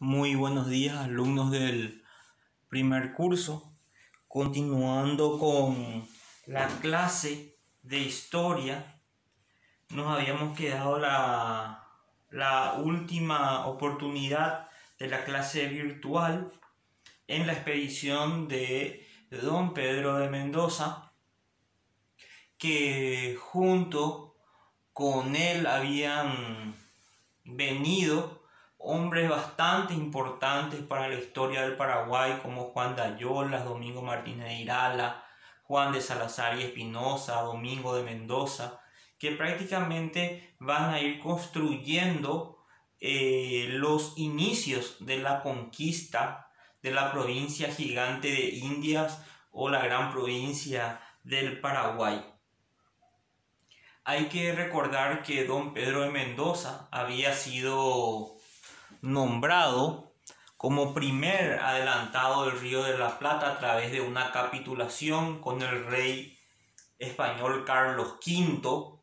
Muy buenos días, alumnos del primer curso. Continuando con la clase de historia, nos habíamos quedado la última oportunidad de la clase virtual en la expedición de don Pedro de Mendoza, que junto con él habían venido hombres bastante importantes para la historia del Paraguay, como Juan de Ayolas, Domingo Martínez de Irala, Juan de Salazar y Espinosa, Domingo de Mendoza, que prácticamente van a ir construyendo los inicios de la conquista de la provincia gigante de Indias o la gran provincia del Paraguay. Hay que recordar que don Pedro de Mendoza había sido nombrado como primer adelantado del Río de la Plata a través de una capitulación con el rey español Carlos V.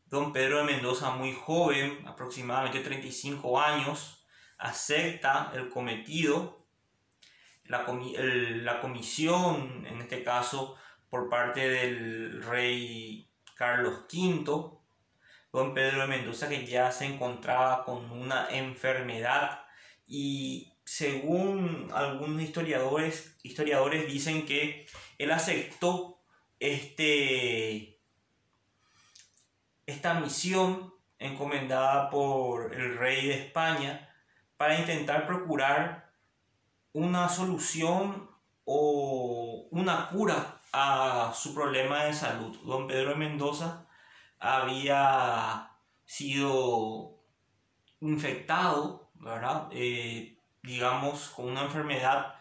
Don Pedro de Mendoza, muy joven, aproximadamente 35 años, acepta el cometido, la comisión, en este caso, por parte del rey Carlos V. Don Pedro de Mendoza, que ya se encontraba con una enfermedad, y según algunos historiadores dicen que él aceptó esta misión encomendada por el rey de España para intentar procurar una solución o una cura a su problema de salud. Don Pedro de Mendoza había sido infectado, ¿verdad? Digamos, con una enfermedad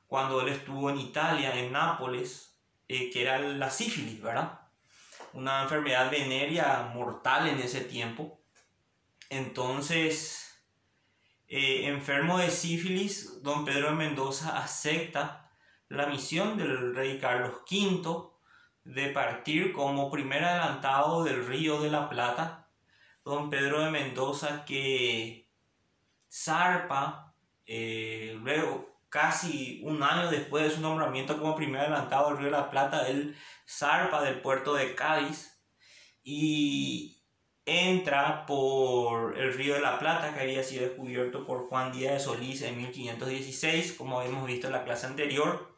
cuando él estuvo en Italia, en Nápoles, que era la sífilis, ¿verdad? Una enfermedad venérea mortal en ese tiempo. Entonces, enfermo de sífilis, don Pedro de Mendoza acepta la misión del rey Carlos V de partir como primer adelantado del Río de la Plata. Don Pedro de Mendoza, que zarpa luego, casi un año después de su nombramiento como primer adelantado del Río de la Plata, él zarpa del puerto de Cádiz y entra por el Río de la Plata, que había sido descubierto por Juan Díaz de Solís en 1516, como habíamos visto en la clase anterior,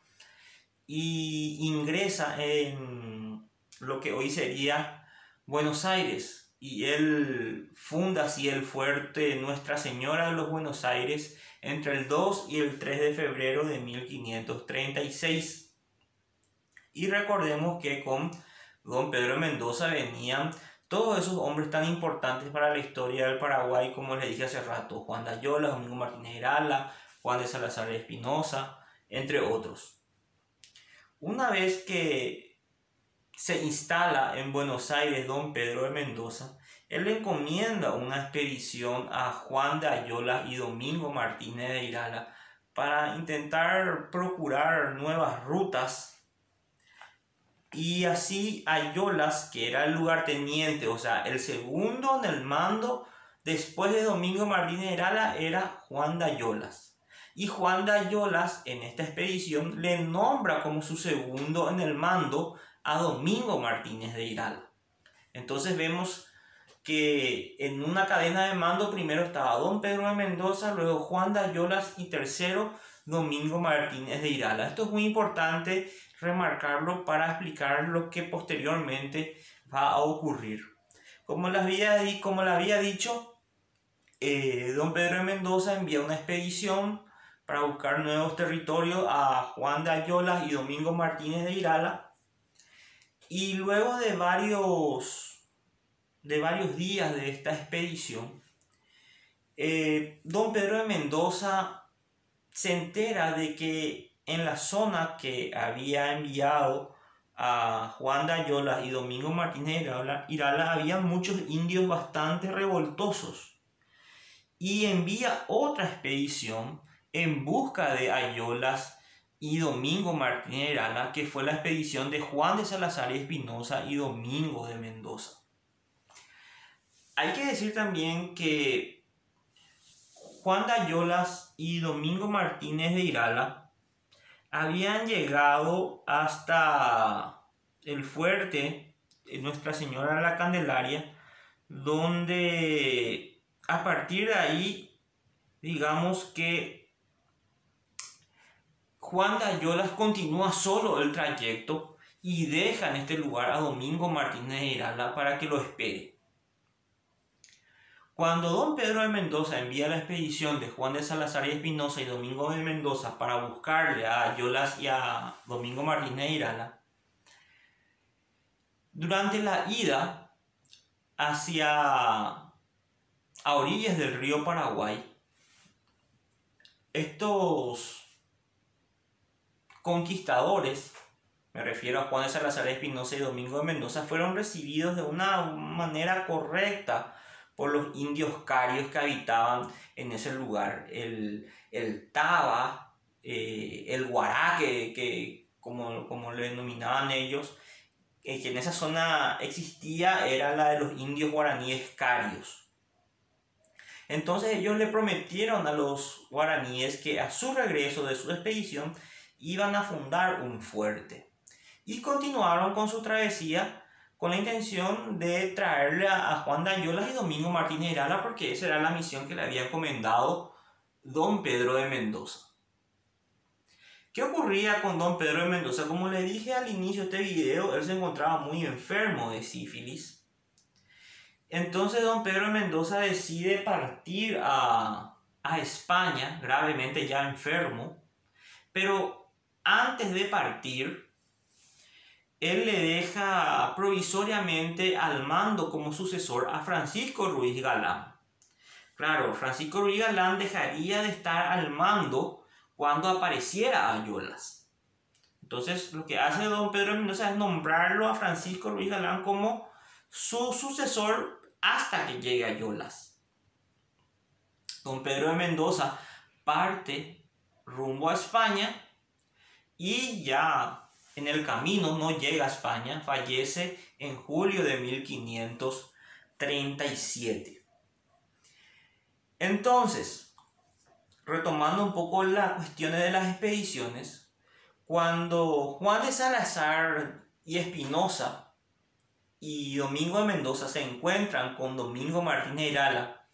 y ingresa en lo que hoy sería Buenos Aires, y él funda así el fuerte Nuestra Señora de los Buenos Aires entre el 2 y el 3 de febrero de 1536. Y recordemos que con don Pedro de Mendoza venían todos esos hombres tan importantes para la historia del Paraguay, como les dije hace rato: Juan de Ayolas, Domingo Martínez de Irala, Juan de Salazar de Espinosa, entre otros. Una vez que se instala en Buenos Aires don Pedro de Mendoza, él le encomienda una expedición a Juan de Ayolas y Domingo Martínez de Irala para intentar procurar nuevas rutas. Y así Ayolas, que era el lugarteniente, o sea, el segundo en el mando después de Domingo Martínez de Irala, era Juan de Ayolas. Y Juan de Ayolas en esta expedición le nombra como su segundo en el mando a Domingo Martínez de Irala. Entonces vemos que en una cadena de mando primero estaba don Pedro de Mendoza, luego Juan de Ayolas y tercero Domingo Martínez de Irala. Esto es muy importante remarcarlo para explicar lo que posteriormente va a ocurrir. Como le había dicho, don Pedro de Mendoza envía una expedición para buscar nuevos territorios a Juan de Ayolas y Domingo Martínez de Irala, y luego de varios días de esta expedición, don Pedro de Mendoza se entera de que en la zona que había enviado a Juan de Ayolas y Domingo Martínez de Irala había muchos indios bastante revoltosos, y envía otra expedición en busca de Ayolas y Domingo Martínez de Irala, que fue la expedición de Juan de Salazar y Espinosa y Domingo de Mendoza. Hay que decir también que Juan de Ayolas y Domingo Martínez de Irala habían llegado hasta el fuerte Nuestra Señora de la Candelaria, donde a partir de ahí, digamos que Juan de Ayolas continúa solo el trayecto y deja en este lugar a Domingo Martínez de Irala para que lo espere. Cuando don Pedro de Mendoza envía la expedición de Juan de Salazar y Espinosa y Domingo de Mendoza para buscarle a Ayolas y a Domingo Martínez de Irala, durante la ida a orillas del río Paraguay, estos conquistadores, me refiero a Juan de Salazar Espinosa y Domingo de Mendoza, fueron recibidos de una manera correcta por los indios carios que habitaban en ese lugar. El Taba, el Guará, como le denominaban ellos, que en esa zona existía, era la de los indios guaraníes carios. Entonces ellos le prometieron a los guaraníes que a su regreso de su expedición iban a fundar un fuerte. Y continuaron con su travesía con la intención de traerle a Juan de Ayolas y Domingo Martínez de Irala, porque esa era la misión que le había encomendado don Pedro de Mendoza. ¿Qué ocurría con don Pedro de Mendoza? Como le dije al inicio de este video, él se encontraba muy enfermo de sífilis. Entonces don Pedro de Mendoza decide partir a España, gravemente ya enfermo, pero antes de partir, él le deja provisoriamente al mando como sucesor a Francisco Ruiz Galán. Claro, Francisco Ruiz Galán dejaría de estar al mando cuando apareciera Ayolas. Entonces lo que hace don Pedro de Mendoza es nombrarlo a Francisco Ruiz Galán como su sucesor hasta que llegue Ayolas. Don Pedro de Mendoza parte rumbo a España y ya en el camino no llega a España, fallece en julio de 1537. Entonces, retomando un poco las cuestiones de las expediciones, cuando Juan de Salazar y Espinosa y Domingo de Mendoza se encuentran con Domingo Martínez de Irala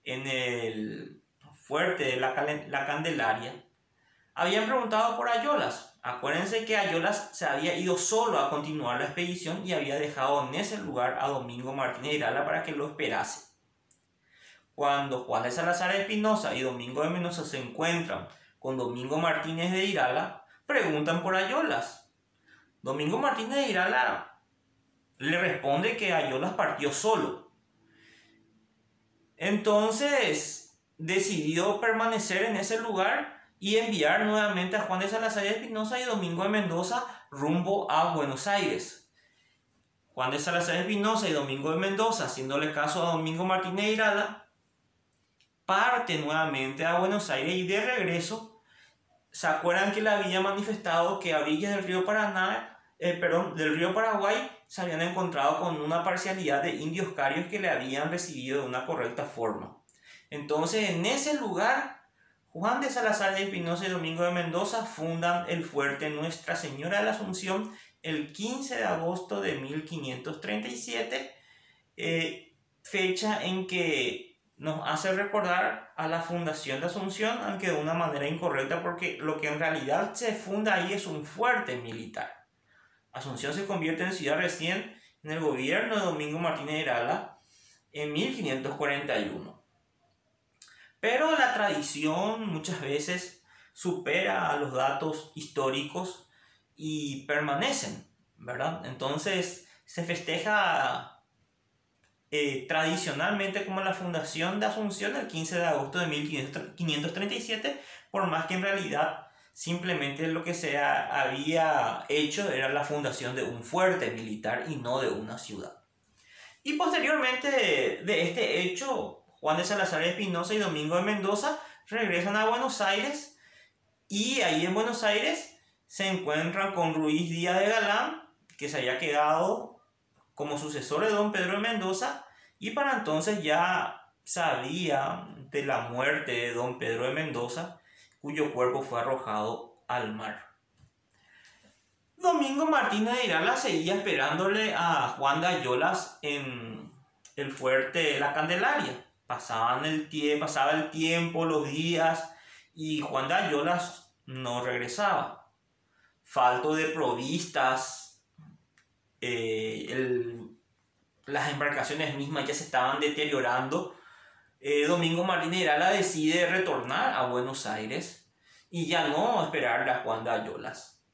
en el fuerte de la Candelaria, habían preguntado por Ayolas. Acuérdense que Ayolas se había ido solo a continuar la expedición y había dejado en ese lugar a Domingo Martínez de Irala para que lo esperase. Cuando Juan de Salazar Espinosa y Domingo de Mendoza se encuentran con Domingo Martínez de Irala, preguntan por Ayolas. Domingo Martínez de Irala le responde que Ayolas partió solo. Entonces decidió permanecer en ese lugar y enviar nuevamente a Juan de Salazar Espinosa y Domingo de Mendoza rumbo a Buenos Aires. Juan de Salazar Espinosa y Domingo de Mendoza, haciéndole caso a Domingo Martínez de Irala, parte nuevamente a Buenos Aires y de regreso, ¿se acuerdan que le había manifestado que a orillas del río del río Paraguay se habían encontrado con una parcialidad de indios carios que le habían recibido de una correcta forma? Entonces en ese lugar, Juan de Salazar de Espinosa y Domingo de Mendoza fundan el fuerte Nuestra Señora de la Asunción el 15 de agosto de 1537, fecha en que nos hace recordar a la fundación de Asunción, aunque de una manera incorrecta, porque lo que en realidad se funda ahí es un fuerte militar. Asunción se convierte en ciudad recién en el gobierno de Domingo Martínez de Irala en 1541. Pero la tradición muchas veces supera a los datos históricos y permanecen, ¿verdad? Entonces se festeja tradicionalmente como la fundación de Asunción el 15 de agosto de 1537, por más que en realidad simplemente lo que se había hecho era la fundación de un fuerte militar y no de una ciudad. Y posteriormente de este hecho, Juan de Salazar Espinosa y Domingo de Mendoza regresan a Buenos Aires y ahí en Buenos Aires se encuentran con Ruiz Díaz de Galán, que se había quedado como sucesor de don Pedro de Mendoza, y para entonces ya sabía de la muerte de don Pedro de Mendoza, cuyo cuerpo fue arrojado al mar. Domingo Martínez de Irala seguía esperándole a Juan de Ayolas en el fuerte de la Candelaria. Pasaba el tiempo, los días, y Juan de Ayolas no regresaba. Falto de provistas, las embarcaciones mismas ya se estaban deteriorando. Domingo Martínez de Irala decide retornar a Buenos Aires y ya no esperarle a Juan de Ayolas.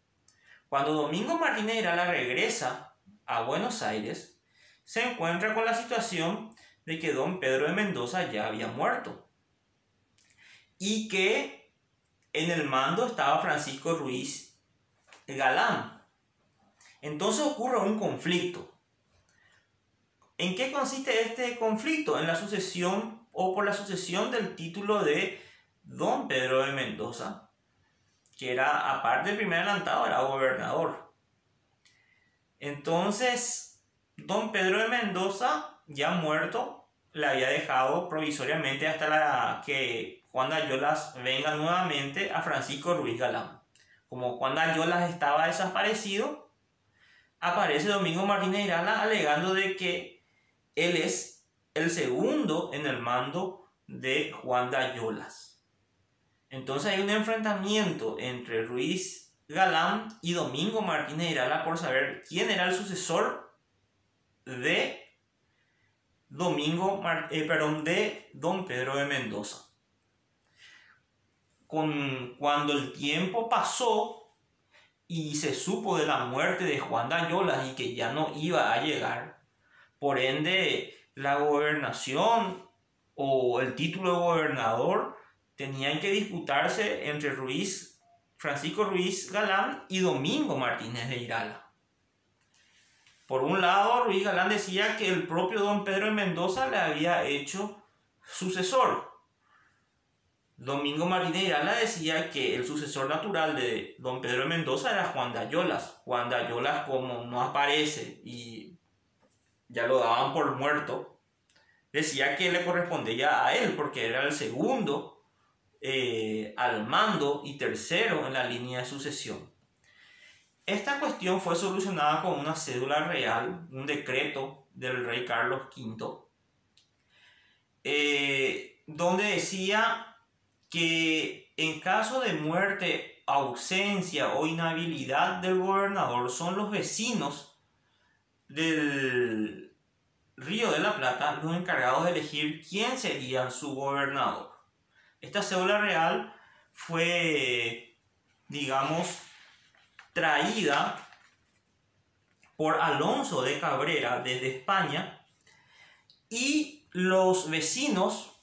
Cuando Domingo Martínez de Irala regresa a Buenos Aires, se encuentra con la situación de que don Pedro de Mendoza ya había muerto y que en el mando estaba Francisco Ruiz Galán. Entonces ocurre un conflicto. ¿En qué consiste este conflicto? En la sucesión o por la sucesión del título de don Pedro de Mendoza, que era, aparte del primer adelantado, era gobernador. Entonces, don Pedro de Mendoza, ya muerto, le había dejado provisoriamente hasta que Juan de Ayolas venga nuevamente a Francisco Ruiz Galán. Como Juan de Ayolas estaba desaparecido, aparece Domingo Martínez de Irala alegando de que él es el segundo en el mando de Juan de Ayolas. Entonces hay un enfrentamiento entre Ruiz Galán y Domingo Martínez de Irala por saber quién era el sucesor de don Pedro de Mendoza. Cuando el tiempo pasó y se supo de la muerte de Juan de Ayolas y que ya no iba a llegar, por ende la gobernación o el título de gobernador tenían que disputarse entre Francisco Ruiz Galán y Domingo Martínez de Irala. Por un lado, Ruiz Galán decía que el propio don Pedro de Mendoza le había hecho sucesor. Domingo Martínez de Irala decía que el sucesor natural de don Pedro de Mendoza era Juan de Ayolas. Juan de Ayolas, como no aparece y ya lo daban por muerto, decía que le correspondía a él porque era el segundo al mando y tercero en la línea de sucesión. Esta cuestión fue solucionada con una cédula real, un decreto del rey Carlos V, donde decía que en caso de muerte, ausencia o inhabilidad del gobernador, son los vecinos del Río de la Plata los encargados de elegir quién sería su gobernador. Esta cédula real fue, digamos, traída por Alonso de Cabrera desde España, y los vecinos,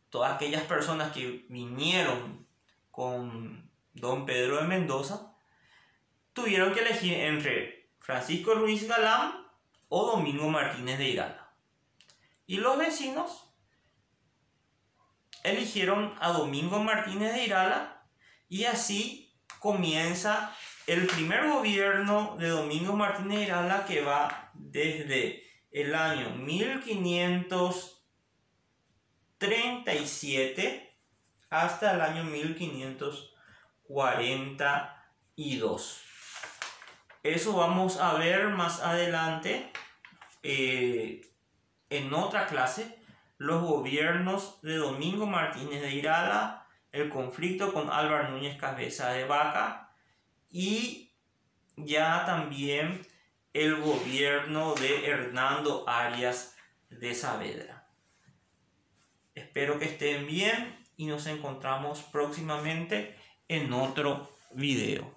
todas aquellas personas que vinieron con don Pedro de Mendoza, tuvieron que elegir entre Francisco Ruiz Galán o Domingo Martínez de Irala. Y los vecinos eligieron a Domingo Martínez de Irala, y así comienza el primer gobierno de Domingo Martínez de Irala, que va desde el año 1537 hasta el año 1542. Eso vamos a ver más adelante en otra clase, los gobiernos de Domingo Martínez de Irala, el conflicto con Álvar Núñez Cabeza de Vaca y ya también el gobierno de Hernando Arias de Saavedra. Espero que estén bien y nos encontramos próximamente en otro video.